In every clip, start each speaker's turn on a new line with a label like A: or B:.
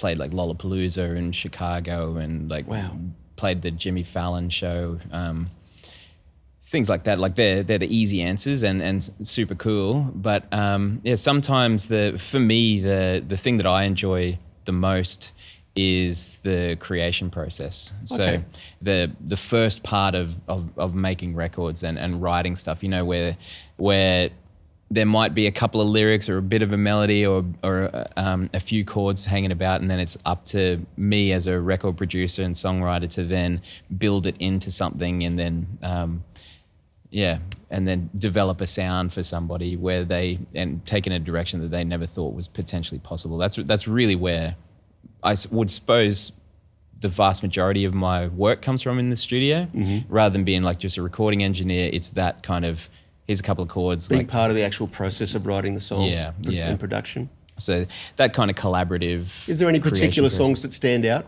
A: played like Lollapalooza in Chicago and like played the Jimmy Fallon show. Things like that, like they're the easy answers and super cool. But sometimes for me the thing that I enjoy the most is the creation process. Okay. So the first part of making records and writing stuff, where there might be a couple of lyrics or a bit of a melody or a few chords hanging about, and then it's up to me as a record producer and songwriter to then build it into something and then and then develop a sound for somebody and take in a direction that they never thought was potentially possible. That's really where I would suppose the vast majority of my work comes from in the studio, rather than being like just a recording engineer. It's that kind of, here's a couple of chords.
B: Being part of the actual process of writing the song in production.
A: So that kind of collaborative.
B: Is there any particular songs that stand out?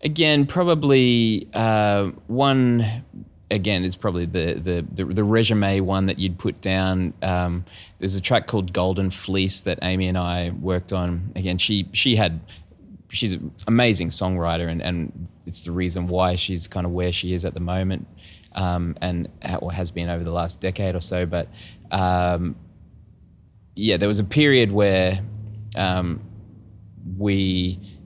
A: Again, probably one. Again, is probably the resume one that you'd put down. There's a track called "Golden Fleece" that Amy and I worked on. Again, she's an amazing songwriter, and it's the reason why she's kind of where she is at the moment, and has been over the last decade or so. But there was a period where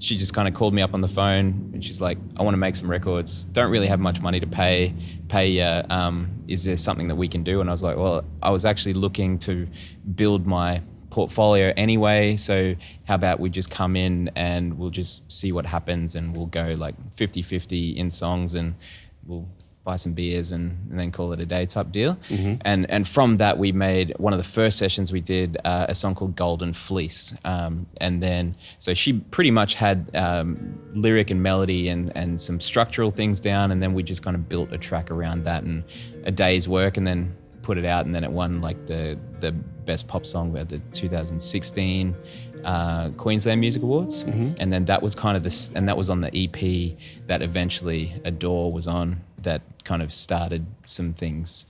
A: she just kind of called me up on the phone and she's like, I want to make some records. Don't really have much money to pay you. Is there something that we can do? And I was like, well, I was actually looking to build my portfolio anyway. So how about we just come in and we'll just see what happens, and we'll go like 50-50 in songs, and we'll buy some beers and then call it a day type deal. And from that, we made one of the first sessions we did a song called Golden Fleece. And then, so she pretty much had lyric and melody and some structural things down, and then we just kind of built a track around that and a day's work, and then put it out, and then it won like the best pop song at the 2016 Queensland Music Awards. And then that was kind of and that was on the EP that eventually Adore was on, that kind of started some things